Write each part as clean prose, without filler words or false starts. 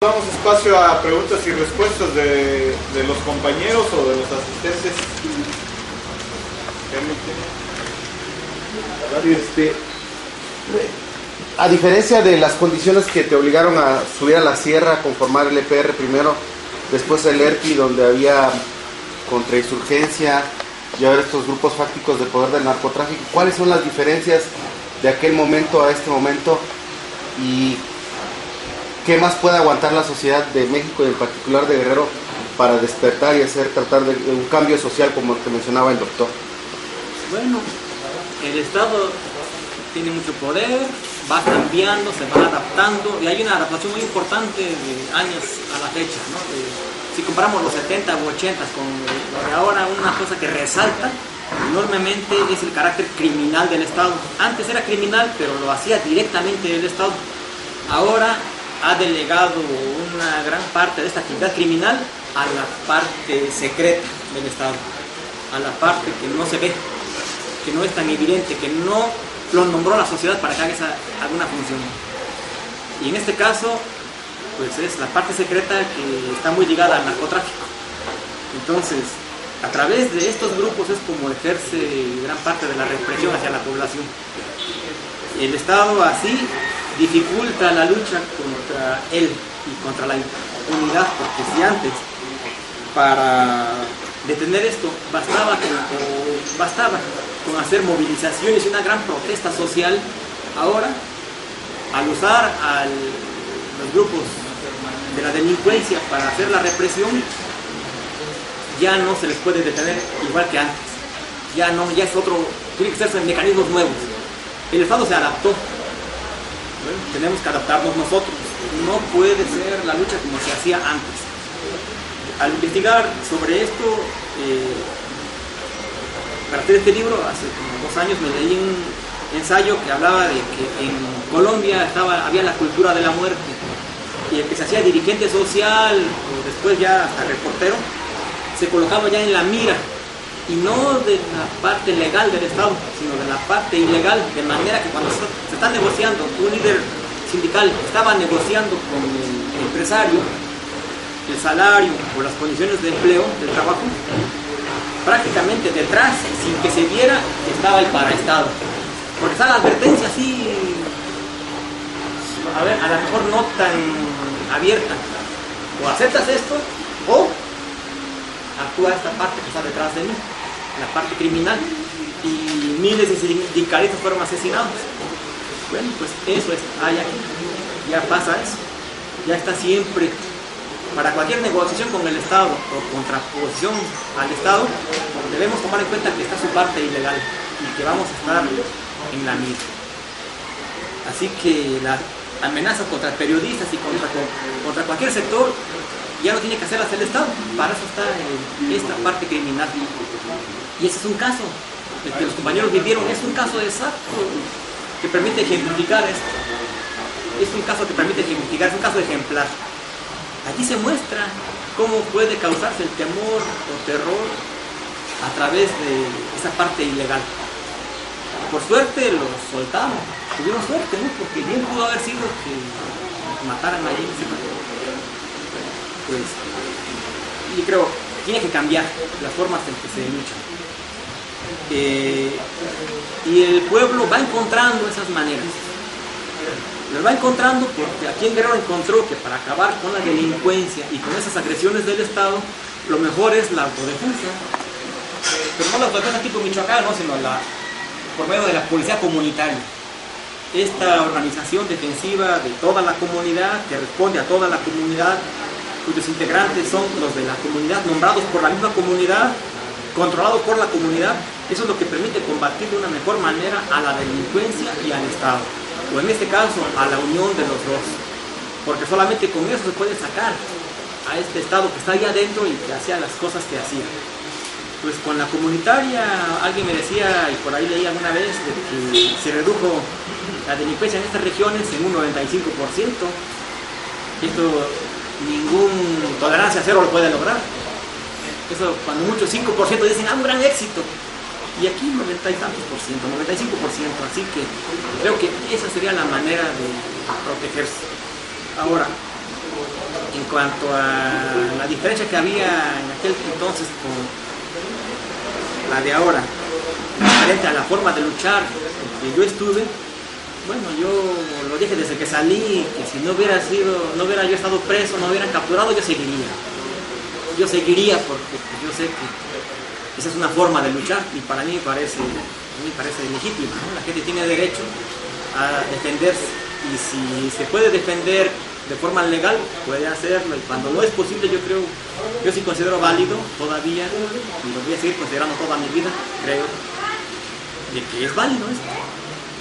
Damos espacio a preguntas y respuestas de los compañeros o de los asistentes. A diferencia de las condiciones que te obligaron a subir a la sierra, a conformar el EPR primero, después el ERPI, donde había contrainsurgencia y ahora estos grupos fácticos de poder del narcotráfico, ¿cuáles son las diferencias de aquel momento a este momento? ¿Y qué más puede aguantar la sociedad de México y en particular de Guerrero para despertar y tratar de un cambio social como el que mencionaba el doctor? Bueno, el Estado tiene mucho poder, va cambiando, se va adaptando y hay una adaptación muy importante de años a la fecha, ¿no? Si comparamos los 70 u 80 con lo de ahora, una cosa que resalta enormemente es el carácter criminal del Estado. Antes era criminal, pero lo hacía directamente el Estado. Ahora ha delegado una gran parte de esta actividad criminal a la parte secreta del Estado, a la parte que no se ve, que no es tan evidente, que no lo nombró la sociedad para que haga alguna función. Y en este caso, pues es la parte secreta que está muy ligada al narcotráfico. Entonces, a través de estos grupos es como ejerce gran parte de la represión hacia la población. El Estado así dificulta la lucha contra él y contra la impunidad, porque si antes para detener esto bastaba con hacer movilizaciones y una gran protesta social, ahora al usar a los grupos de la delincuencia para hacer la represión, ya no se les puede detener igual que antes. Ya es otro, tiene que ser mecanismos nuevos. El Estado se adaptó. Bueno, tenemos que adaptarnos nosotros. No puede ser la lucha como se hacía antes. Al investigar sobre esto, para hacer este libro, hace como 2 años me leí un ensayo que hablaba de que en Colombia había la cultura de la muerte, y el que se hacía dirigente social o después ya hasta reportero se colocaba ya en la mira, y no de la parte legal del Estado, sino de la parte ilegal, de manera que cuando se está negociando, un líder sindical estaba negociando con el empresario el salario o las condiciones de empleo, del trabajo, prácticamente detrás, sin que se viera, estaba el paraestado. Porque está la advertencia así, a ver, a lo mejor no tan abierta. O aceptas esto, o actúa esta parte que está detrás de mí, la parte criminal. Y miles de sindicalistas fueron asesinados. Bueno, pues eso hay aquí. Ya pasa eso. Ya está siempre. Para cualquier negociación con el Estado o contraposición al Estado, debemos tomar en cuenta que está su parte ilegal y que vamos a estar en la misma. Así que la amenaza contra periodistas y contra cualquier sector ya no tiene que hacerlas el Estado. Para eso está esta parte criminal. Y ese es un caso, el que los compañeros vivieron, es un caso exacto que permite ejemplificar esto. Es un caso que permite ejemplificar, es un caso ejemplar. Allí se muestra cómo puede causarse el temor o terror a través de esa parte ilegal. Por suerte los soltamos, tuvieron suerte, ¿no? Porque bien pudo haber sido que mataran allí. Pues, y creo que tiene que cambiar las formas en que se lucha. Y el pueblo va encontrando esas maneras. Las va encontrando porque aquí en Guerrero encontró que para acabar con la delincuencia y con esas agresiones del Estado, lo mejor es la autodefensa. Pero no la autodefensa tipo Michoacán, ¿no? Sino por medio de la policía comunitaria. Esta organización defensiva de toda la comunidad, que responde a toda la comunidad, cuyos integrantes son los de la comunidad, nombrados por la misma comunidad, controlados por la comunidad. Eso es lo que permite combatir de una mejor manera a la delincuencia y al Estado, o en este caso a la unión de los dos, porque solamente con eso se puede sacar a este Estado que está ahí adentro y que hacía las cosas que hacía. Pues con la comunitaria, alguien me decía, y por ahí leí alguna vez, de que se redujo la delincuencia en estas regiones en un 95%. Esto ningún tolerancia cero lo puede lograr. Eso cuando muchos 5% dicen, un gran éxito. Y aquí 90 y tantos por ciento, 95%. Así que creo que esa sería la manera de protegerse. Ahora, En cuanto a la diferencia que había en aquel entonces con la de ahora, diferente a la forma de luchar que yo estuve, bueno, yo lo dije desde que salí, que si no hubiera yo estado preso, no hubieran capturado, yo seguiría. Yo seguiría porque yo sé que esa es una forma de luchar y para mí me parece legítima, ¿no? La gente tiene derecho a defenderse y si se puede defender de forma legal, puede hacerlo, y cuando no es posible, yo sí considero válido todavía, y lo voy a seguir considerando toda mi vida, creo, de que es válido esto.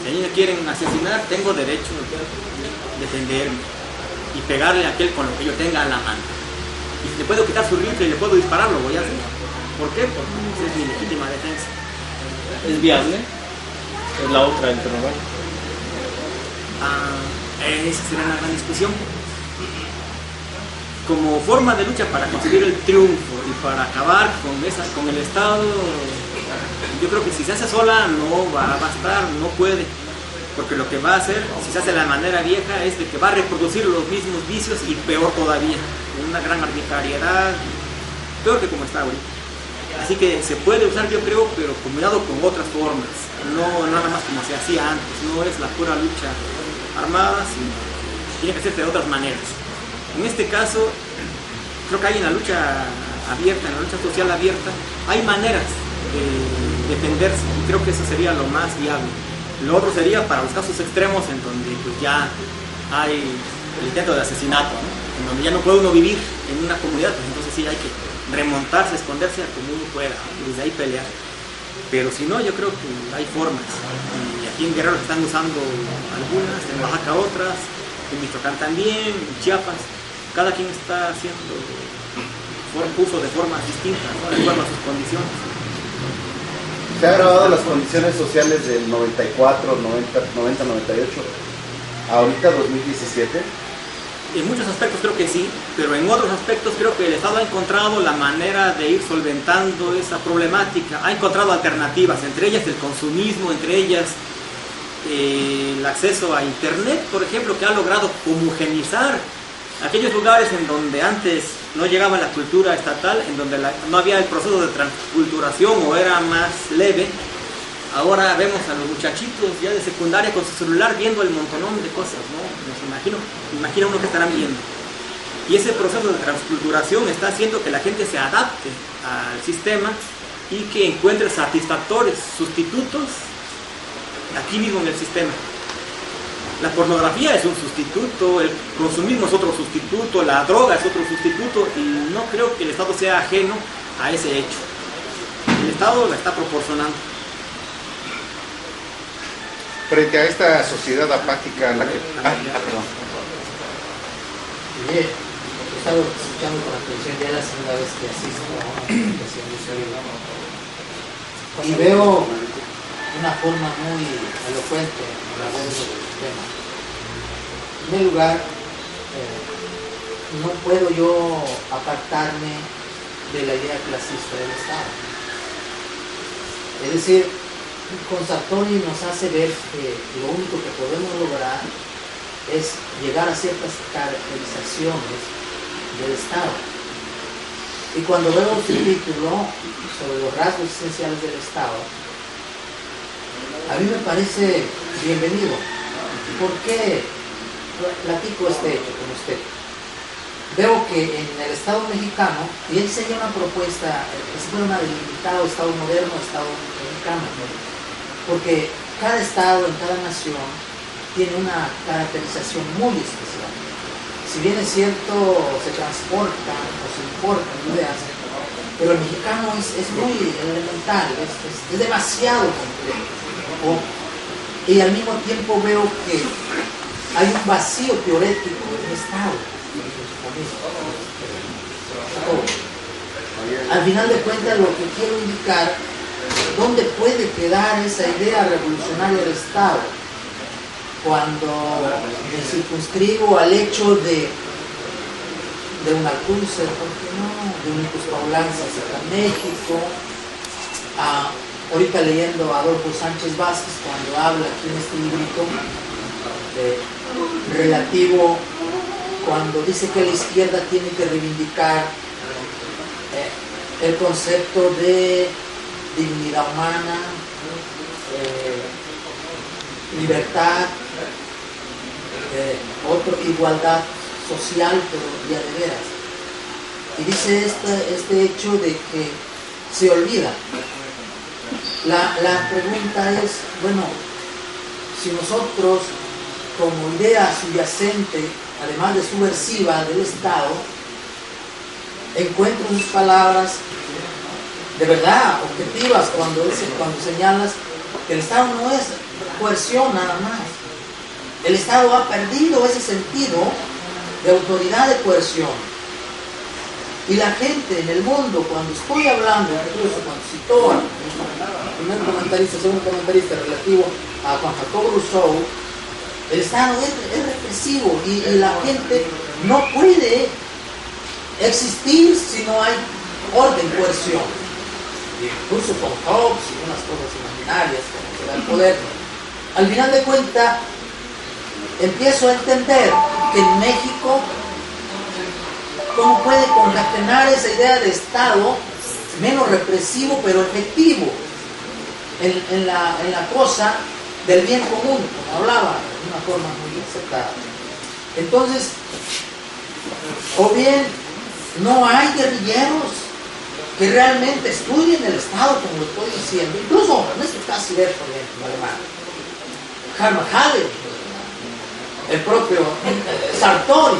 Si a mí me quieren asesinar, tengo derecho a defenderme y pegarle a aquel con lo que yo tenga a la mano. Y si le puedo quitar su rifle y le puedo disparar, lo voy a hacer. ¿Por qué? Porque esa es mi legítima defensa. ¿Es viable? Es la otra interrogante. Esa será una gran discusión. Como forma de lucha para conseguir el triunfo y para acabar con el Estado, yo creo que si se hace sola no va a bastar, no puede. Porque lo que va a hacer, si se hace de la manera vieja, es de que va a reproducir los mismos vicios y peor todavía, con una gran arbitrariedad, peor que como está ahorita. Así que se puede usar, yo creo, pero combinado con otras formas, no nada más como se hacía antes, no es la pura lucha armada, sino tiene que ser de otras maneras. En este caso, creo que hay en la lucha abierta, en la lucha social abierta, hay maneras de defenderse y creo que eso sería lo más viable. Lo otro sería para los casos extremos en donde pues, ya hay el intento de asesinato, ¿no? En donde ya no puede uno vivir en una comunidad, pues entonces sí hay que remontarse, esconderse a como uno pueda, y desde ahí pelear. Pero si no, yo creo que hay formas. Y aquí en Guerrero se están usando algunas, en Oaxaca otras, en Michoacán también, en Chiapas. Cada quien está haciendo uso de formas distintas, ¿no? De acuerdo a sus condiciones. ¿Se han grabado las condiciones sociales del 94, 90, 98, ahorita 2017? En muchos aspectos creo que sí, pero en otros aspectos creo que el Estado ha encontrado la manera de ir solventando esa problemática, ha encontrado alternativas, entre ellas el consumismo, entre ellas el acceso a Internet, por ejemplo, que ha logrado homogenizar aquellos lugares en donde antes no llegaba la cultura estatal, en donde no había el proceso de transculturación o era más leve. Ahora vemos a los muchachitos ya de secundaria con su celular viendo el montonón de cosas, ¿no? Imagina uno que estarán viendo. Y ese proceso de transculturación está haciendo que la gente se adapte al sistema y que encuentre satisfactores, sustitutos, aquí mismo en el sistema. La pornografía es un sustituto, el consumismo es otro sustituto, la droga es otro sustituto y no creo que el Estado sea ajeno a ese hecho. El Estado la está proporcionando. Frente a esta sociedad apática a la que... perdón. Bien, he estado escuchando con atención, ya la segunda vez que asisto a una presentación de y veo una forma muy elocuente en la voz del tema. En primer lugar, no puedo yo apartarme de la idea clasista del Estado. Es decir, con Sartori nos hace ver que lo único que podemos lograr es llegar a ciertas caracterizaciones del Estado. Y cuando veo su título sobre los rasgos esenciales del Estado, a mí me parece bienvenido. ¿Por qué platico este hecho con usted? Veo que en el Estado mexicano, y él sería una propuesta, es una delimitado Estado moderno, Estado mexicano, ¿no? Porque cada Estado en cada nación tiene una caracterización muy especial. Si bien es cierto, se transportan o se importan ideas, pero el mexicano es muy elemental, es demasiado complejo. Y al mismo tiempo veo que hay un vacío teórico en el Estado. Al final de cuentas, lo que quiero indicar, ¿dónde puede quedar esa idea revolucionaria del Estado? Cuando me circunscribo al hecho de un Althusser, ¿por qué no? De un Nicos Paulanza en México, ahorita leyendo a Adolfo Sánchez Vázquez cuando habla aquí en este librito relativo cuando dice que la izquierda tiene que reivindicar el concepto de dignidad humana, libertad, igualdad social, pero ya de veras. Y dice este hecho de que se olvida. La pregunta es, bueno, si nosotros como idea subyacente, además de subversiva del Estado, encuentro sus palabras de verdad objetivas cuando señalas que el Estado no es coerción nada más. El Estado ha perdido ese sentido de autoridad de coerción. Y la gente en el mundo, cuando estoy hablando, incluso cuando citó al primer comentarista, segundo comentarista relativo a Juan Jacobo Rousseau, el Estado es represivo y la gente no puede existir si no hay orden, coerción. Incluso con Hobbes y unas cosas imaginarias como será el poder. Al final de cuentas, empiezo a entender que en México, ¿cómo puede concatenar esa idea de Estado menos represivo pero efectivo en la cosa del bien común, como hablaba de una forma muy acertada? Entonces, o bien no hay guerrilleros que realmente estudien el Estado, como lo estoy diciendo, incluso Ernesto Cassirer, por ejemplo, alemán, Hermann Halle, el propio Sartori,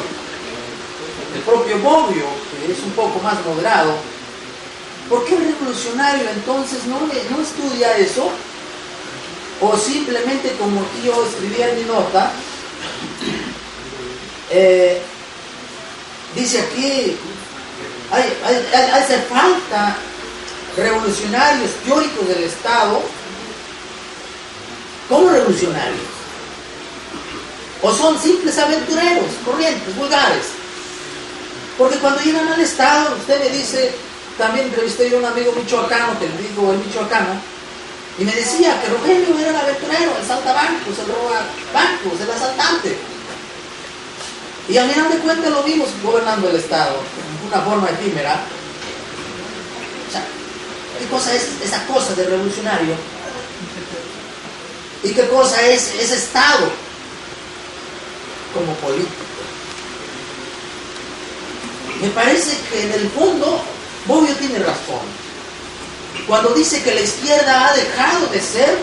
el propio Bobbio, que es un poco más moderado. ¿Por qué el revolucionario entonces no estudia eso? O simplemente, como yo escribía en mi nota, dice aquí, hace falta revolucionarios teóricos del Estado como revolucionarios. O son simples aventureros, corrientes, vulgares. Porque cuando llegan al Estado, usted me dice, también entrevisté yo a un amigo michoacano, que le digo el michoacano, y me decía que Rogelio era el aventurero, el saltabancos, el roba bancos, el asaltante. Y al final de cuentas lo vimos gobernando el Estado, de una forma efímera. O sea, ¿qué cosa es esa cosa de revolucionario? ¿Y qué cosa es ese Estado como político? Me parece que en el fondo Bobbio tiene razón cuando dice que la izquierda ha dejado de ser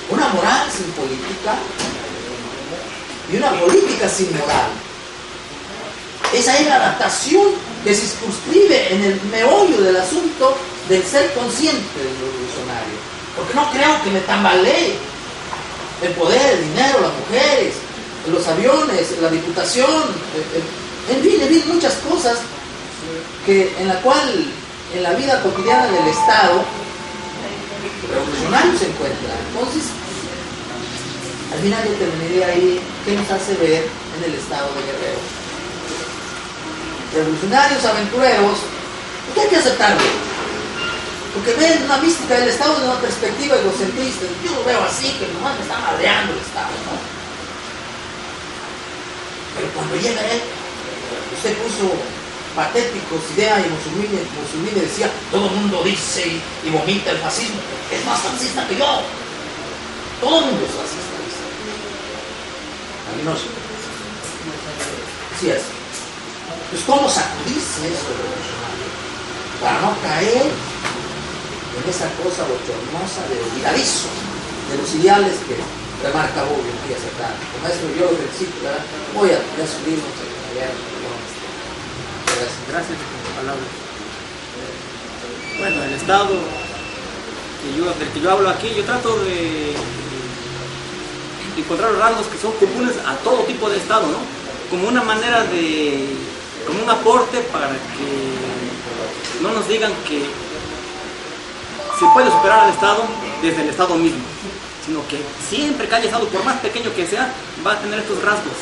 una moral sin política y una política sin moral. Esa es la adaptación que se circunscribe en el meollo del asunto del ser consciente del revolucionario. Porque no creo que me tambalee el poder, el dinero, las mujeres, los aviones, la diputación, en fin, muchas cosas en la cual en la vida cotidiana del Estado el revolucionario se encuentra. Entonces, al final yo terminaría ahí. ¿Qué nos hace ver en el Estado de Guerrero? Revolucionarios, aventureros, ¿qué hay que aceptarlo? Porque ven una mística del Estado desde una perspectiva egocentrista. Yo lo veo así, que nomás me está madreando el Estado, ¿no? Pero cuando llega él, usted puso patéticos ideas y Mussolini decía, todo el mundo dice y vomita el fascismo, es más fascista que yo. Todo el mundo es fascista, dice. Alinoso. Así es. Pues ¿cómo sacudirse eso revolucionario? Para no caer en esa cosa bochornosa de olvidadizo de los ideales que remarca Bobbio aquí hacia acá. Como maestro, yo lo felicito, ¿verdad? Voy a subirnos a la guerra. Gracias por tu palabra. Bueno, el Estado del que yo hablo aquí, yo trato de encontrar rasgos que son comunes a todo tipo de Estado, ¿no? Como una manera como un aporte para que no nos digan que se puede superar al Estado desde el Estado mismo, sino que siempre que haya Estado, por más pequeño que sea, va a tener estos rasgos.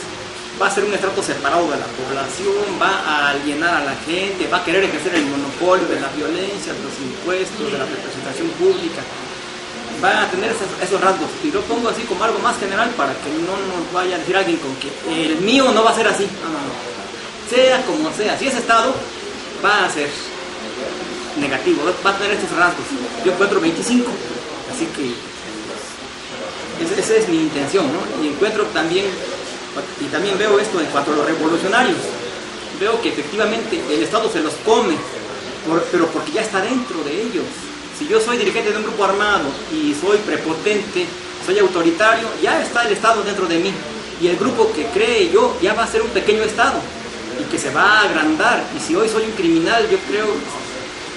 Va a ser un estrato separado de la población, va a alienar a la gente, va a querer ejercer el monopolio de la violencia, de los impuestos, de la representación pública. van a tener esos rasgos. Y lo pongo así como algo más general para que no nos vaya a decir alguien con que el mío no va a ser así. No. Sea como sea, si es Estado, va a ser negativo, va a tener estos rasgos. Yo encuentro 25, así que esa es mi intención, ¿no? Y encuentro también, y también veo esto en cuanto a los revolucionarios. Veo que efectivamente el Estado se los come, pero porque ya está dentro de ellos. Si yo soy dirigente de un grupo armado y soy prepotente, soy autoritario, ya está el Estado dentro de mí. Y el grupo que cree yo ya va a ser un pequeño Estado y que se va a agrandar. Y si hoy soy un criminal, yo creo,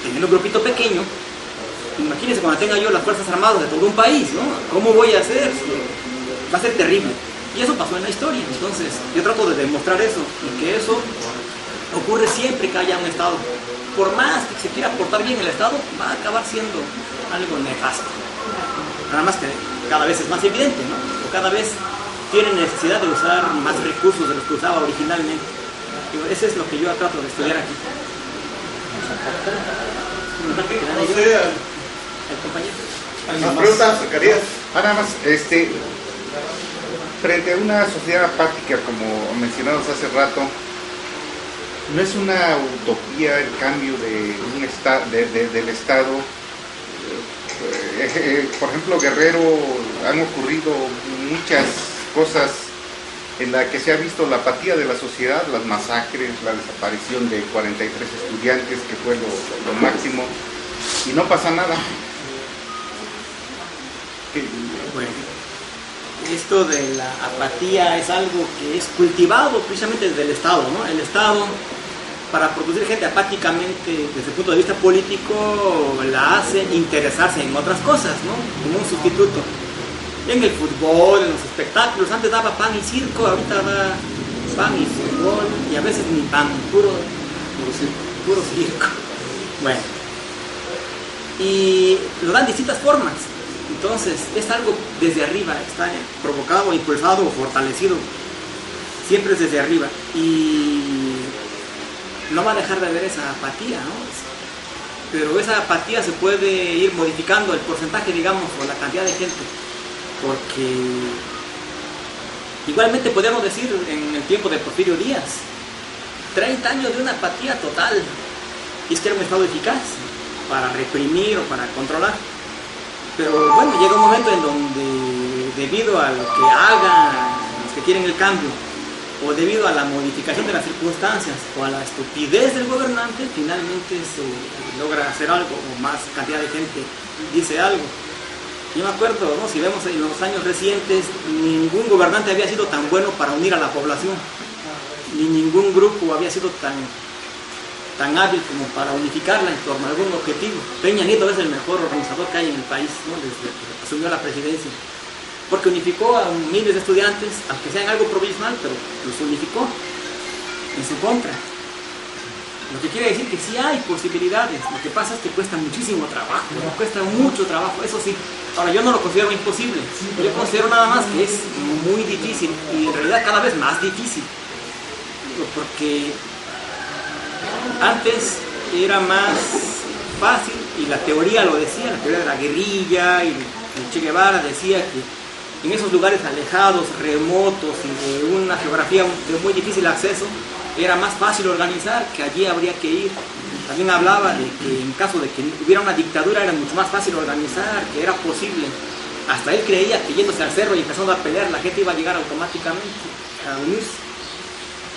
teniendo un grupito pequeño, imagínense cuando tenga yo las Fuerzas Armadas de todo un país, ¿no? ¿Cómo voy a hacer? Va a ser terrible. Y eso pasó en la historia. Entonces, yo trato de demostrar eso y que eso ocurre siempre que haya un Estado. Por más que se quiera portar bien el Estado, va a acabar siendo algo nefasto. Nada más que cada vez es más evidente, ¿no? O cada vez tiene necesidad de usar más recursos de los que usaba originalmente. Y eso es lo que yo trato de estudiar aquí. No sé, El compañero. más preguntas, Zacarías. Nada más, frente a una sociedad apática, como mencionamos hace rato, ¿no es una utopía el cambio de del Estado? Por ejemplo, Guerrero, han ocurrido muchas cosas en las que se ha visto la apatía de la sociedad, las masacres, la desaparición de 43 estudiantes, que fue lo máximo, y no pasa nada. Bueno, esto de la apatía es algo que es cultivado precisamente desde el Estado, ¿no? El Estado, para producir gente apáticamente desde el punto de vista político, la hace interesarse en otras cosas, ¿no? Como un sustituto. En el fútbol, en los espectáculos, antes daba pan y circo, ahorita da pan y fútbol, y a veces ni pan, puro circo. Bueno, y lo dan distintas formas. Entonces, es algo desde arriba, está provocado, impulsado o fortalecido. Siempre es desde arriba. Y no va a dejar de haber esa apatía, ¿no? Pero esa apatía se puede ir modificando el porcentaje, digamos, o la cantidad de gente. Porque igualmente podemos decir en el tiempo de Porfirio Díaz, 30 años de una apatía total. Y es que era un Estado eficaz para reprimir o para controlar. Pero bueno, llega un momento en donde, debido a lo que hagan los que quieren el cambio, o debido a la modificación de las circunstancias, o a la estupidez del gobernante, finalmente se logra hacer algo, o más cantidad de gente dice algo. Yo me acuerdo, ¿no? Si vemos en los años recientes, ningún gobernante había sido tan bueno para unir a la población, ni ningún grupo había sido tan hábil como para unificarla en torno a algún objetivo. Peña Nieto es el mejor organizador que hay en el país, ¿no? Desde que asumió la presidencia, porque unificó a miles de estudiantes, aunque sean algo provisional, pero los unificó en su contra. Lo que quiere decir que sí hay posibilidades. Lo que pasa es que cuesta muchísimo trabajo, ¿no? Cuesta mucho trabajo, eso sí. Ahora, yo no lo considero imposible, yo considero nada más que es muy difícil, y en realidad cada vez más difícil, porque antes era más fácil, y la teoría lo decía, la teoría de la guerrilla, y el Che Guevara decía que en esos lugares alejados, remotos y de una geografía de muy difícil acceso, era más fácil organizar, que allí habría que ir. También hablaba de que en caso de que hubiera una dictadura era mucho más fácil organizar, que era posible. Hasta él creía que yéndose al cerro y empezando a pelear, la gente iba a llegar automáticamente a unirse.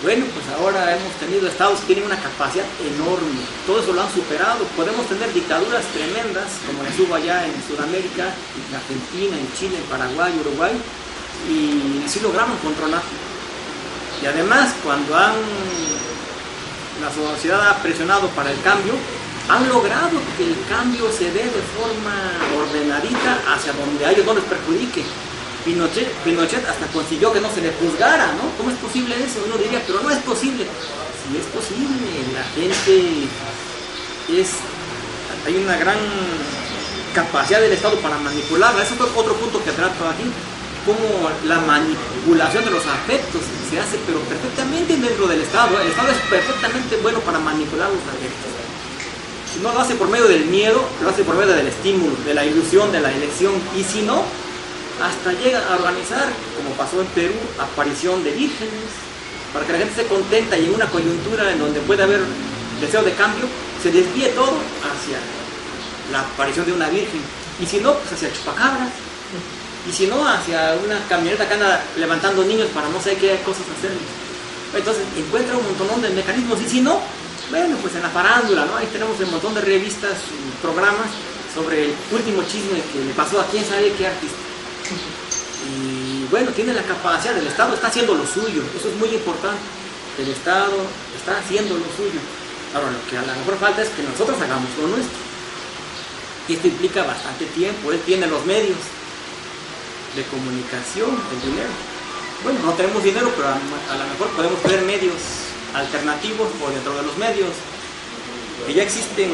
Bueno, pues ahora hemos tenido estados que tienen una capacidad enorme, todo eso lo han superado. Podemos tener dictaduras tremendas, como las hubo allá en Sudamérica, en Argentina, en Chile, en Paraguay, Uruguay, y sí lograron controlar. Y además, cuando la sociedad ha presionado para el cambio, han logrado que el cambio se dé de forma ordenadita hacia donde a ellos no les perjudique. Pinochet hasta consiguió que no se le juzgara, ¿no? ¿Cómo es posible eso? Uno diría, pero no es posible. Sí es posible, la gente hay una gran capacidad del Estado para manipularla. Eso es otro punto que trato aquí, cómo la manipulación de los afectos se hace, pero perfectamente dentro del Estado. El Estado es perfectamente bueno para manipular los afectos. No lo hace por medio del miedo, lo hace por medio del estímulo, de la ilusión, de la elección. Y si no, hasta llega a organizar, como pasó en Perú, aparición de vírgenes, para que la gente esté contenta y en una coyuntura en donde puede haber deseo de cambio, se desvíe todo hacia la aparición de una virgen. Y si no, pues hacia el chupacabras. Y si no, hacia una camioneta que anda levantando niños para no sé qué cosas hacerles. Entonces encuentra un montón de mecanismos. Y si no, bueno, pues en la farándula, ¿no? Ahí tenemos un montón de revistas y programas sobre el último chisme que le pasó a quién sabe qué artista. Y bueno, tiene la capacidad, el Estado está haciendo lo suyo, eso es muy importante. El Estado está haciendo lo suyo. Ahora, lo que a lo mejor falta es que nosotros hagamos lo nuestro. Y esto implica bastante tiempo. Él tiene los medios de comunicación, el dinero. Bueno, no tenemos dinero, pero a lo mejor podemos ver medios alternativos por dentro de los medios. Que ya existen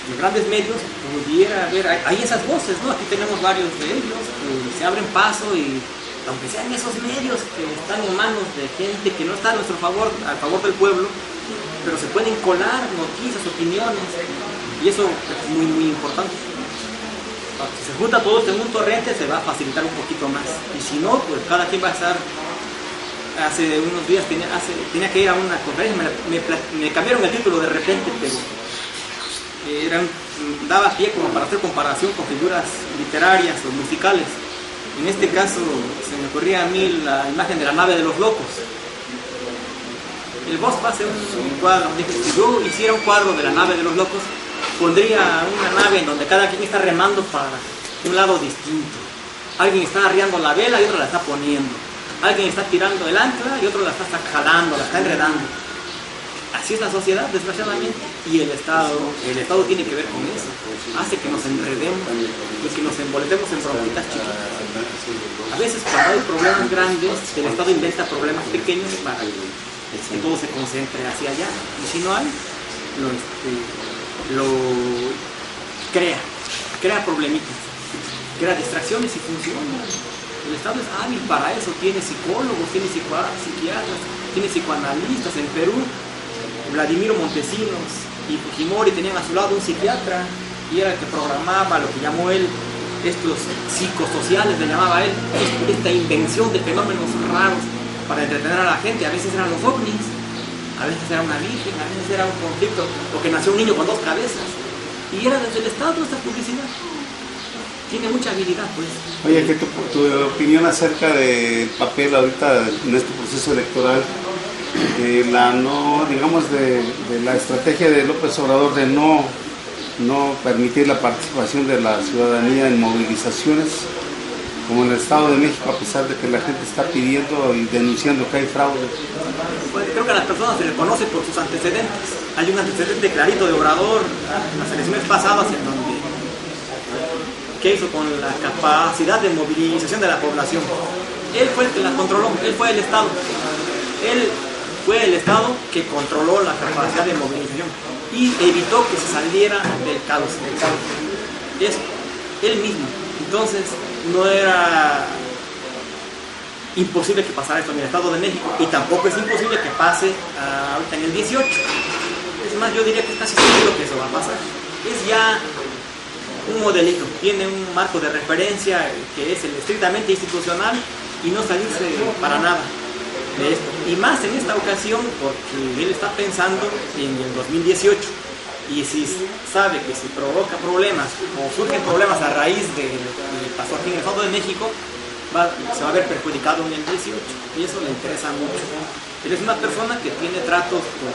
los grandes medios, pudiera haber, hay esas voces, ¿no? Aquí tenemos varios de ellos que se abren paso y aunque sean esos medios que están en manos de gente que no está a nuestro favor, al favor del pueblo, pero se pueden colar noticias, opiniones, y eso es muy, muy importante. Si se junta todo en un torrente, se va a facilitar un poquito más. Y si no, pues cada quien va a estar. Hace unos días tenía que ir a una conferencia, me cambiaron el título de repente, pero daba pie como para hacer comparación con figuras literarias o musicales. En este caso se me ocurría a mí la imagen de la nave de los locos. El Bosco hace un cuadro, dije, si yo hiciera un cuadro de la nave de los locos, pondría una nave en donde cada quien está remando para un lado distinto. Alguien está arriando la vela y otro la está poniendo. Alguien está tirando el ancla y otro la está jalando, la está enredando. Así es la sociedad, desgraciadamente. Y el Estado tiene que ver con eso. Hace que nos enredemos y que nos envolvemos en bronquitas chiquitas. A veces cuando hay problemas grandes, el Estado inventa problemas pequeños para que todo se concentre hacia allá. Y si no hay, lo crea problemitas, crea distracciones y funciona. El Estado es hábil para eso, tiene psicólogos, tiene psiquiatras, tiene psicoanalistas. En Perú, Vladimiro Montesinos y Fujimori tenían a su lado un psiquiatra y era el que programaba lo que llamó él, estos psicosociales, le llamaba él, esta invención de fenómenos raros para entretener a la gente. A veces eran los ovnis, a veces era una virgen, a veces era un conflicto, o que nació un niño con dos cabezas. Y era desde el Estado esta publicidad. Tiene mucha habilidad, pues. Oye, ¿qué tu opinión acerca del papel ahorita en este proceso electoral, de la estrategia de López Obrador de no permitir la participación de la ciudadanía en movilizaciones, como en el Estado de México, a pesar de que la gente está pidiendo y denunciando que hay fraude? Pues creo que a las personas se les conoce por sus antecedentes. Hay un antecedente clarito de Obrador en las elecciones pasadas, en donde ¿qué hizo con la capacidad de movilización de la población? Él fue el que la controló, él fue el Estado. Él fue el Estado que controló la capacidad de movilización y evitó que se saliera del caos. Es él mismo. Entonces, no era imposible que pasara esto en el Estado de México y tampoco es imposible que pase ahorita en el 18. Es más, yo diría que es casi seguro que eso va a pasar. Es ya un modelito, tiene un marco de referencia que es el estrictamente institucional y no salirse para nada de esto. Y más en esta ocasión porque él está pensando en el 2018 y si sabe que si provoca problemas o surgen problemas a raíz de lo que pasó aquí en el Estado de México, se va a ver perjudicado en el 18 y eso le interesa mucho. Él es una persona que tiene tratos con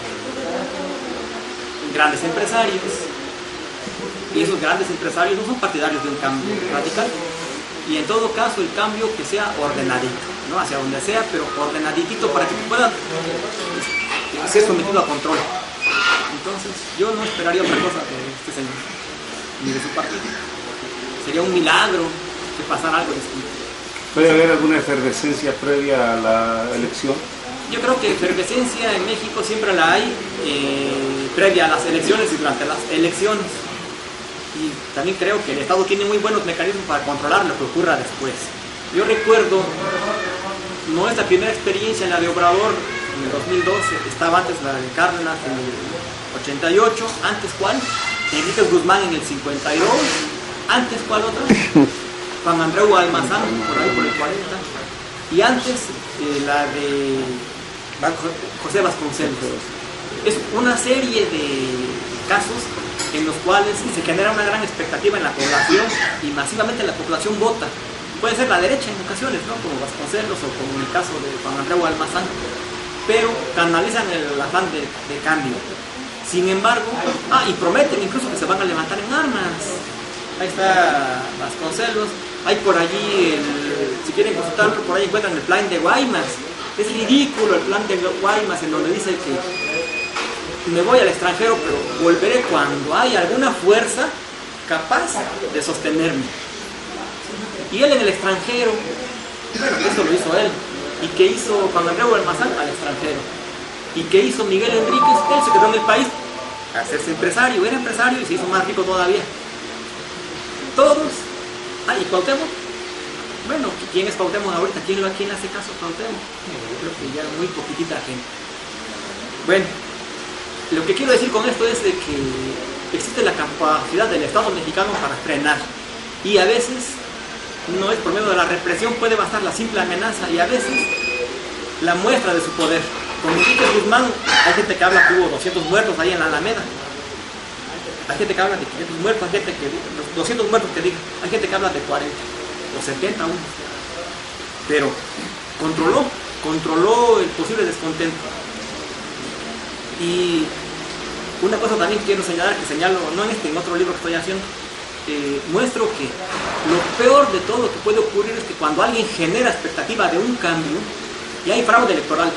grandes empresarios. Y esos grandes empresarios no son partidarios de un cambio radical. Y en todo caso el cambio que sea ordenadito, ¿no? Hacia donde sea, pero ordenadito para que pueda ser sometido a control. Entonces yo no esperaría otra cosa de este señor, ni de su partido. Sería un milagro que pasara algo distinto. ¿Puede haber alguna efervescencia previa a la elección? Yo creo que efervescencia en México siempre la hay previa a las elecciones y durante las elecciones. Y también creo que el Estado tiene muy buenos mecanismos para controlar lo que ocurra después. Yo recuerdo nuestra primera experiencia en la de Obrador en el 2012, estaba antes la de Cárdenas en el 88, antes ¿cuál? Enríquez Guzmán en el 52, antes ¿cuál otra? Juan Andreu Almazán, por ahí por el 40, y antes la de José Vasconcelos. Es una serie de casos en los cuales se genera una gran expectativa en la población y masivamente la población vota. Puede ser la derecha en ocasiones, ¿no? Como Vasconcelos o como en el caso de Juan Andreu Almazán, pero canalizan el afán de cambio. Sin embargo, y prometen incluso que se van a levantar en armas. Ahí está Vasconcelos, hay por allí, si quieren consultarlo, por ahí encuentran el plan de Guaymas. Es ridículo el plan de Guaymas, en donde dice que me voy al extranjero, pero volveré cuando haya alguna fuerza capaz de sostenerme. Y él en el extranjero, esto lo hizo él. ¿Y qué hizo Juan Andreu Almazán? Al extranjero. ¿Y qué hizo Miguel Enríquez? Él se quedó en el país a hacerse empresario. Era empresario y se hizo más rico todavía. Todos. ¿Y Cuauhtémoc? Bueno, ¿quién es Cuauhtémoc ahorita? ¿Quién hace caso a Cuauhtémoc? Yo creo que ya muy poquitita gente. Bueno, lo que quiero decir con esto es de que existe la capacidad del Estado mexicano para frenar. Y a veces no es por medio de la represión, puede bastar la simple amenaza y a veces la muestra de su poder. Con Enríquez Guzmán hay gente que habla que hubo 200 muertos ahí en la Alameda. Hay gente que habla de 500 muertos, hay gente que los 200 muertos que diga, hay gente que habla de 40 o 70 aún. Pero controló el posible descontento. Y una cosa también quiero señalar, que señalo no en otro libro que estoy haciendo, muestro que lo peor de todo que puede ocurrir es que cuando alguien genera expectativa de un cambio y hay fraude electoral,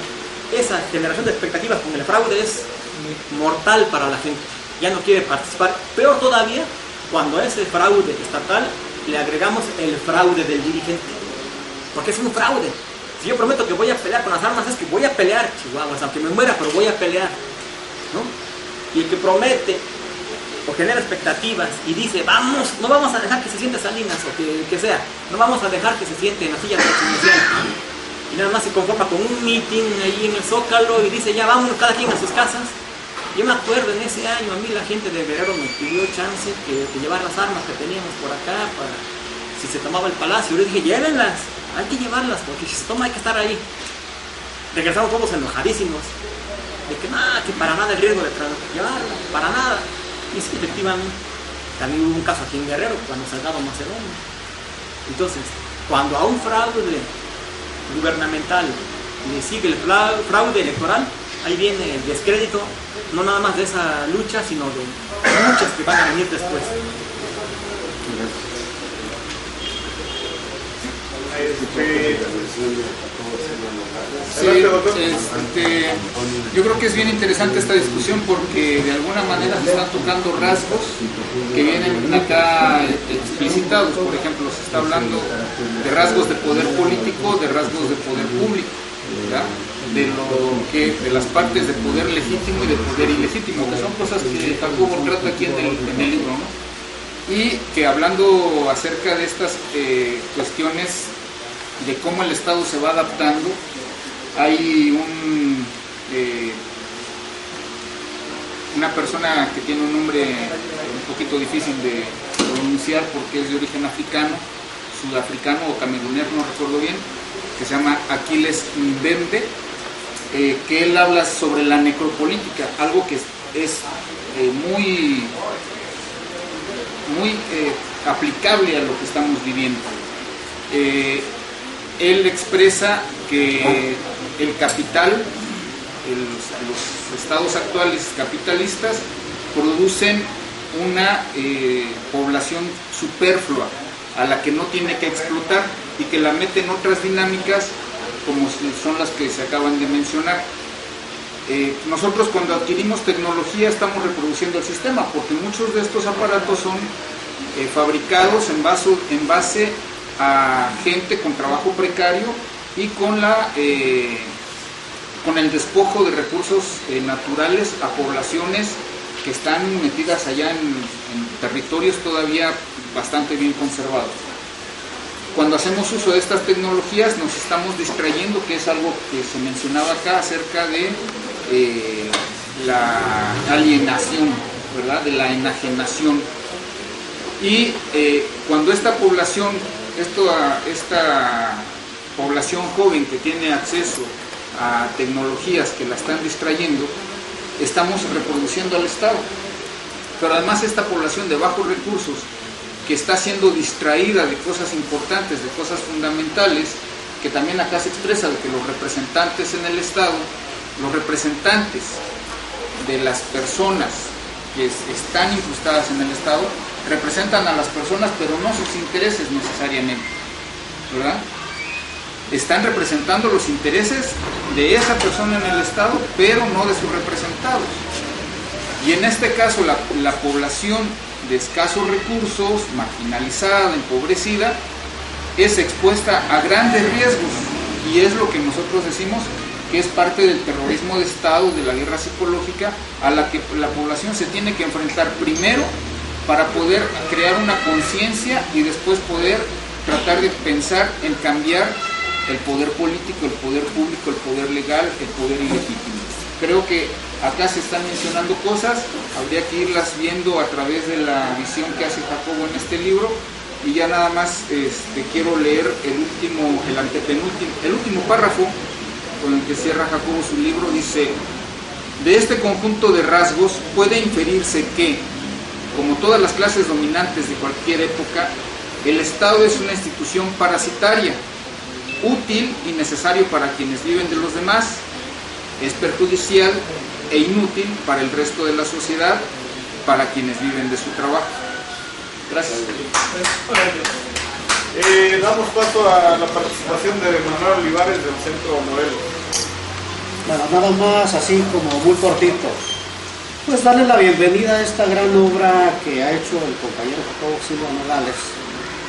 esa generación de expectativas con el fraude es mortal para la gente, ya no quiere participar. Peor todavía cuando a ese fraude estatal le agregamos el fraude del dirigente, porque es un fraude. Si yo prometo que voy a pelear con las armas, es que voy a pelear, chihuahuas, aunque me muera, pero voy a pelear, ¿no? Y el que promete o genera expectativas y dice, vamos, no vamos a dejar que se siente Salinas o que sea, no vamos a dejar que se siente en la silla presidencial, y nada más se conforma con un meeting ahí en el Zócalo y dice, ya vámonos cada quien a sus casas. Yo me acuerdo en ese año, a mí la gente de Guerrero me pidió chance de llevar las armas que teníamos por acá para si se tomaba el palacio. Yo dije, llévenlas, hay que llevarlas, porque si se toma hay que estar ahí. Regresamos todos enojadísimos, de que nada, que para nada el riesgo de llevarlas, para nada. Y sí, efectivamente, también hubo un caso aquí en Guerrero, cuando Salgado Macedonio. Entonces, cuando a un fraude gubernamental le sigue el fraude electoral, ahí viene el descrédito, no nada más de esa lucha, sino de muchas que van a venir después. Sí, yo creo que es bien interesante esta discusión porque de alguna manera se están tocando rasgos que vienen acá explicitados. Por ejemplo, se está hablando de rasgos de poder político, de rasgos de poder público, ¿verdad? De las partes de poder legítimo y de poder ilegítimo, que son cosas que Jacobo trata aquí en el libro, ¿no? Y que hablando acerca de estas cuestiones de cómo el Estado se va adaptando, hay una persona que tiene un nombre un poquito difícil de pronunciar porque es de origen africano, sudafricano o camerunés, no recuerdo bien, que se llama Aquiles Mbembe, que él habla sobre la necropolítica, algo que es muy aplicable a lo que estamos viviendo. Él expresa que el capital, los estados actuales capitalistas producen una población superflua a la que no tiene que explotar y que la mete en otras dinámicas como son las que se acaban de mencionar. Nosotros cuando adquirimos tecnología estamos reproduciendo el sistema porque muchos de estos aparatos son fabricados en base a gente con trabajo precario y con el despojo de recursos naturales a poblaciones que están metidas allá en territorios todavía bastante bien conservados. Cuando hacemos uso de estas tecnologías nos estamos distrayendo, que es algo que se mencionaba acá acerca de la alienación, ¿verdad?, de la enajenación. Y cuando esta población, esta población joven que tiene acceso a tecnologías que la están distrayendo, estamos reproduciendo al Estado. Pero además esta población de bajos recursos, que está siendo distraída de cosas importantes, de cosas fundamentales, que también acá se expresa de que los representantes en el Estado, los representantes de las personas que están incrustadas en el Estado, representan a las personas, pero no sus intereses necesariamente, ¿verdad? Están representando los intereses de esa persona en el Estado, pero no de sus representados. Y en este caso la población de escasos recursos, marginalizada, empobrecida, es expuesta a grandes riesgos, y es lo que nosotros decimos que es parte del terrorismo de Estado, de la guerra psicológica, a la que la población se tiene que enfrentar primero para poder crear una conciencia y después poder tratar de pensar en cambiar el poder político, el poder público, el poder legal, el poder ilegítimo. Creo que acá se están mencionando cosas, habría que irlas viendo a través de la visión que hace Jacobo en este libro, y ya nada más quiero leer el último párrafo con el que cierra Jacobo su libro. Dice: de este conjunto de rasgos puede inferirse que, como todas las clases dominantes de cualquier época, el Estado es una institución parasitaria, útil y necesario para quienes viven de los demás, es perjudicial e inútil para el resto de la sociedad, para quienes viven de su trabajo. Gracias. Damos paso a la participación de Manuel Olivares del Centro Morelos. Bueno, nada más así como muy cortito, pues darle la bienvenida a esta gran obra que ha hecho el compañero Jacobo Silva Nogales,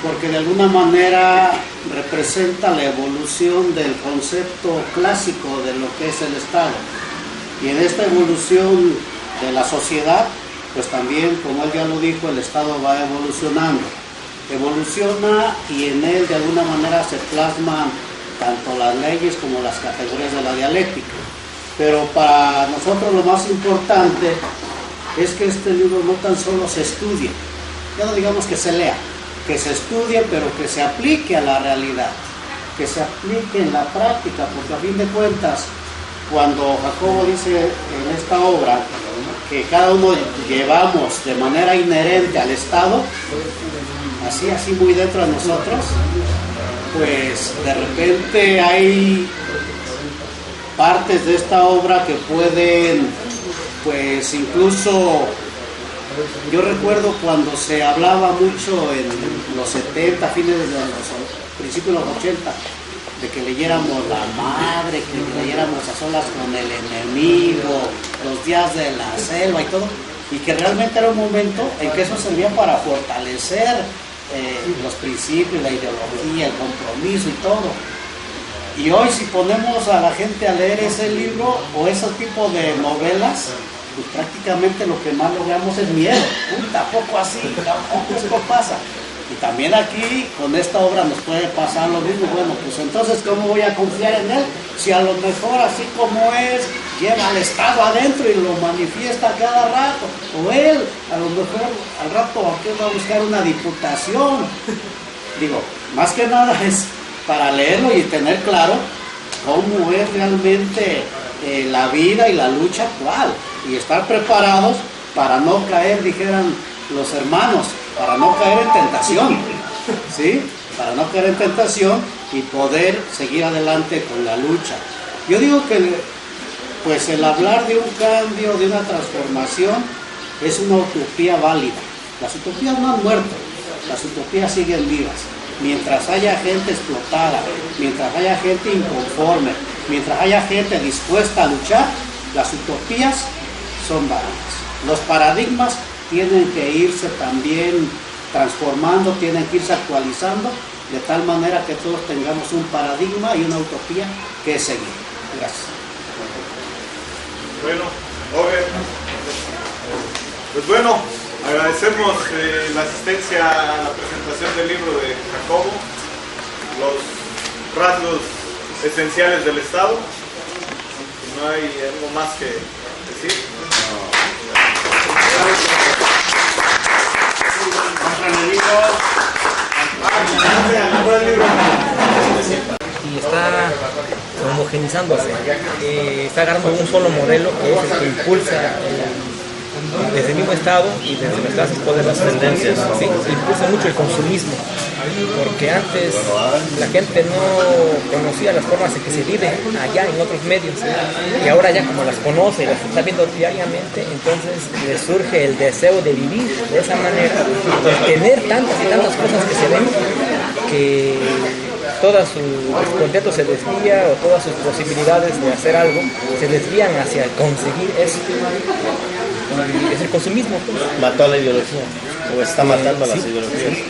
porque de alguna manera representa la evolución del concepto clásico de lo que es el Estado. Y en esta evolución de la sociedad, pues también, como él ya lo dijo, el Estado va evolucionando. Evoluciona, y en él de alguna manera se plasman tanto las leyes como las categorías de la dialéctica. Pero para nosotros lo más importante es que este libro no tan solo se estudie, ya no digamos que se lea, que se estudie, pero que se aplique a la realidad, que se aplique en la práctica, porque a fin de cuentas, cuando Jacobo dice en esta obra que cada uno llevamos de manera inherente al Estado, así muy dentro de nosotros, pues de repente hay partes de esta obra que pueden, pues incluso, yo recuerdo cuando se hablaba mucho en los 70, fines de los principios de los 80, de que leyéramos La Madre, que leyéramos A Solas con el Enemigo, Los Días de la Selva y todo, y que realmente era un momento en que eso servía para fortalecer los principios, la ideología, el compromiso y todo. Y hoy, si ponemos a la gente a leer ese libro o ese tipo de novelas, pues prácticamente lo que más logramos es miedo. Tampoco así, tampoco esto pasa. Y también aquí, con esta obra nos puede pasar lo mismo. Bueno, pues entonces, ¿cómo voy a confiar en él? Si a lo mejor, así como es, lleva al Estado adentro y lo manifiesta cada rato. O él, a lo mejor, al rato, aquí va a buscar una diputación. Digo, más que nada es para leerlo y tener claro cómo es realmente la vida y la lucha actual. Y estar preparados para no caer, dijeran los hermanos, para no caer en tentación, ¿sí? Para no caer en tentación y poder seguir adelante con la lucha. Yo digo que pues el hablar de un cambio, de una transformación, es una utopía válida. Las utopías no han muerto, las utopías siguen vivas. Mientras haya gente explotada, mientras haya gente inconforme, mientras haya gente dispuesta a luchar, las utopías son válidas. Los paradigmas tienen que irse también transformando, tienen que irse actualizando, de tal manera que todos tengamos un paradigma y una utopía que seguir. Gracias. Bueno, pues bueno, agradecemos la asistencia a la presentación del libro de Jacobo, los rasgos esenciales del Estado. No hay algo más que decir. modernizándose, está agarrando un solo modelo que es el que impulsa desde el mismo Estado y desde las clases poderosas tendencias, ¿sí? Impulsa mucho el consumismo, porque antes la gente no conocía las formas en que se vive allá en otros medios, y ahora ya como las conoce y las está viendo diariamente, entonces le surge el deseo de vivir de esa manera, de tener tantas y tantas cosas que se ven, que todo su contento se desvía, o todas sus posibilidades de hacer algo se desvían hacia conseguir eso. Y es el consumismo, pues. Mató a la ideología, o está matando a las ideologías. Sí.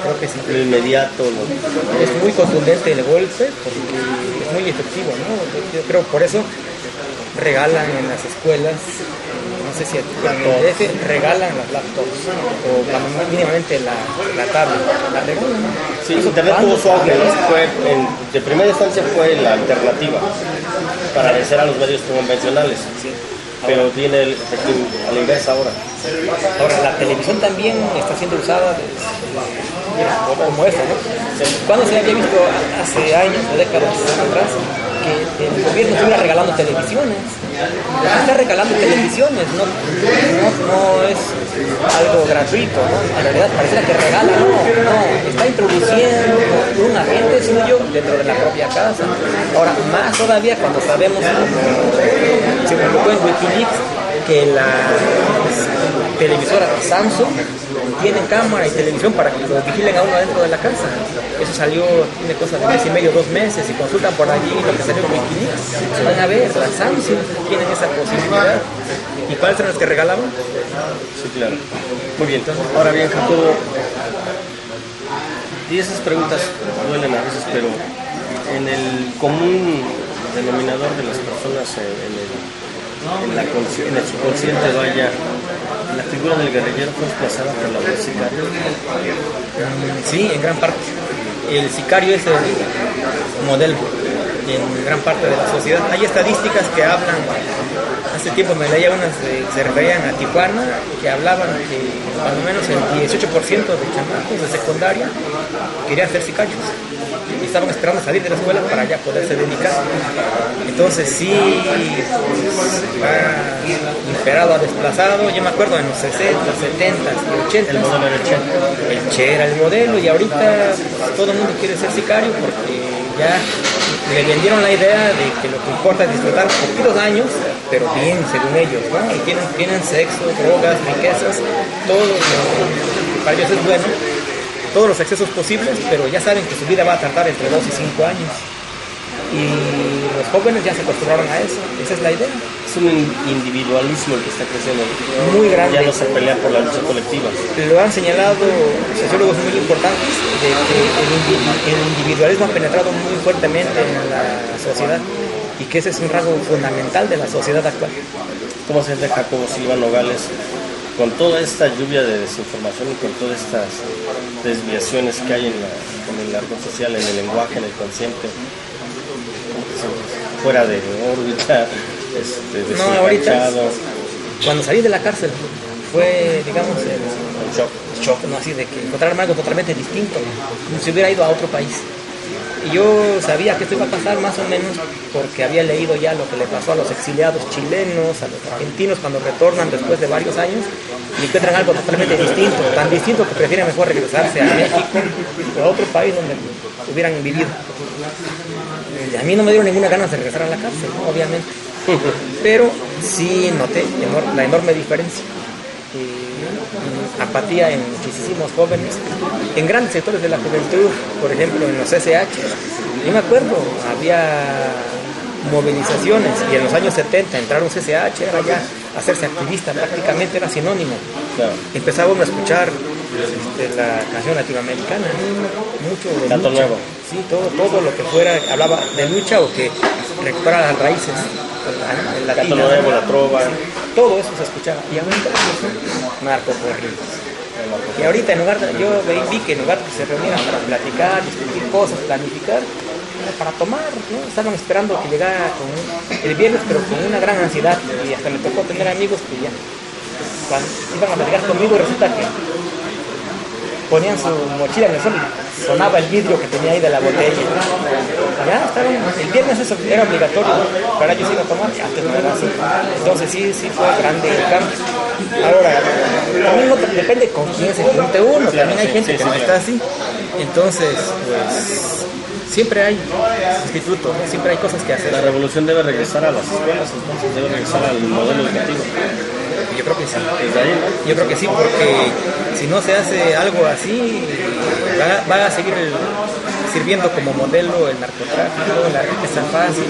Creo que sí. Lo inmediato. Es muy contundente el golpe, porque es muy efectivo, ¿no? Yo creo por eso regalan en las escuelas, no sé si aquí en el DF regalan las laptops, o mínimamente la tablet, la regalan. Sí, Internet tuvo su auge, ¿no? De primera instancia fue la alternativa para vencer a los medios convencionales. Sí. Pero tiene el efecto a la inversa ahora. Ahora, la televisión también está siendo usada como eso, ¿no? ¿Cuándo se había visto hace años o décadas atrás que el gobierno estuviera regalando televisiones? Está regalando televisiones, no es algo gratuito, ¿no? En realidad pareciera que regala, no, está introduciendo un agente suyo dentro de la propia casa. Ahora, más todavía cuando sabemos, se publicó en Wikileaks, que las televisoras Samsung tienen cámara y televisión para que lo vigilen a uno dentro de la casa. Eso salió, tiene cosa de mes y medio, 2 meses, y consultan por allí lo que salió en Wikileaks. Van a ver, las Samsung tienen esa posibilidad. ¿Y cuáles son las que regalaban? Sí, claro. Muy bien. Ahora bien, Jacobo, y esas preguntas duelen a veces, pero en el común denominador de las personas, en el subconsciente, vaya, la figura del guerrillero fue desplazada por la del sicario. Sí, en gran parte. El sicario es el modelo en gran parte de la sociedad. Hay estadísticas que hablan, hace tiempo me leía unas se referían a Tijuana, que hablaban que más o menos el 18% de chamacos de secundaria querían ser sicarios y estaban esperando salir de la escuela para ya poderse dedicar. Entonces sí, ha imperado, ha desplazado. Yo me acuerdo en los 60, 70 y 80 el modelo era el Che era el modelo, y ahorita todo el mundo quiere ser sicario porque ya le vendieron la idea de que lo que importa es disfrutar poquitos años, pero bien, según ellos, ¿no? Y tienen sexo, drogas, riquezas, todo lo que para ellos es bueno, todos los excesos posibles, pero ya saben que su vida va a tardar entre 2 y 5 años. Y los jóvenes ya se acostumbraron a eso, esa es la idea. Es un individualismo el que está creciendo. Muy grande. Ya no se pelea por la lucha colectiva. Lo han señalado sociólogos muy importantes, de que el individualismo ha penetrado muy fuertemente en la sociedad y que ese es un rasgo fundamental de la sociedad actual. ¿Cómo se siente Jacobo Silva Nogales con toda esta lluvia de desinformación y con todas estas desviaciones que hay en el arco social, en el lenguaje, en el consciente? Fuera de órbita, no, ahorita, cuando salí de la cárcel, fue, digamos, el shock, ¿no? Así de que encontrarme algo totalmente distinto, como si hubiera ido a otro país. Y yo sabía que esto iba a pasar más o menos porque había leído ya lo que le pasó a los exiliados chilenos, a los argentinos cuando retornan después de varios años y encuentran algo totalmente distinto, tan distinto que prefieren mejor regresarse a México o a otro país donde hubieran vivido. Y a mí no me dieron ninguna ganas de regresar a la cárcel, ¿no? Obviamente, pero sí noté la enorme diferencia. Apatía en muchísimos jóvenes, en grandes sectores de la juventud, por ejemplo en los SH. Yo me acuerdo, había movilizaciones y en los años 70 entrar a un CCH era ya hacerse activista, prácticamente era sinónimo. Claro. Empezábamos a escuchar la canción latinoamericana, mucho de Canto lucha. Nuevo. Sí, todo lo que fuera, hablaba de lucha o que recupera las raíces. Canto Nuevo, la trova. Sí, todo eso se escuchaba. Y ahorita narcocorridos. Y ahorita yo vi que en lugar de que se reunieran para platicar, discutir cosas, planificar, para tomar, ¿no? Estaban esperando que llegara el viernes, pero con una gran ansiedad, y hasta me tocó tener amigos que ya cuando iban a platicar conmigo, resulta que ponían su mochila en el sol y sonaba el vidrio que tenía ahí de la botella. Ya estaban, el viernes eso era obligatorio para ellos ir a tomar, y antes no era así. Entonces sí fue grande el cambio. Ahora, también depende con quién se junte uno, también hay gente que no está así. Entonces, pues siempre hay sustitutos, ¿no? Siempre hay cosas que hacer. La revolución debe regresar a las escuelas, entonces debe regresar al modelo educativo. Yo creo que sí. Yo creo que sí, porque si no se hace algo así, va a seguir sirviendo como modelo el narcotráfico, la riqueza fácil,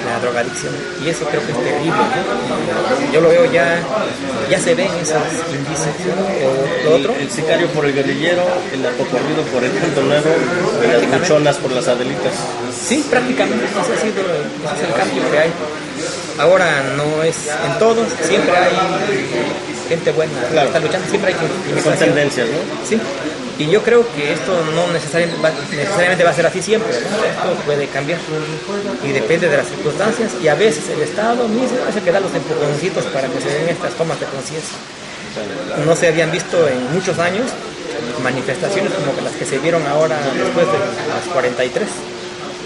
la drogadicción. Y eso creo que es terrible, ¿no? Yo lo veo ya se ven esos indicios, ¿no? Lo otro. El sicario por el guerrillero, el narcocorrido por el Punto Nuevo, y las buchonas por las Adelitas. Sí, prácticamente ese es el cambio que hay. Ahora no es en todos, siempre hay gente buena, claro, que está luchando, siempre hay gente. Son tendencias, ¿no? Sí, y yo creo que esto no necesariamente va a ser así siempre, ¿no? Esto puede cambiar y depende de las circunstancias, y a veces el Estado mismo es el que da los empujoncitos para que se den estas tomas de conciencia. No se habían visto en muchos años manifestaciones como las que se vieron ahora después de las 43.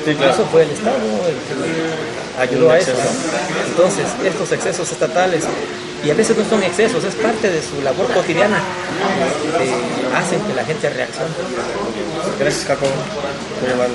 Sí, claro. Eso fue el Estado el que ayudó a eso, ¿no? Entonces, estos excesos estatales, y a veces no son excesos, es parte de su labor cotidiana, hacen que la gente reaccione. Gracias, Jacobo. Muy amable.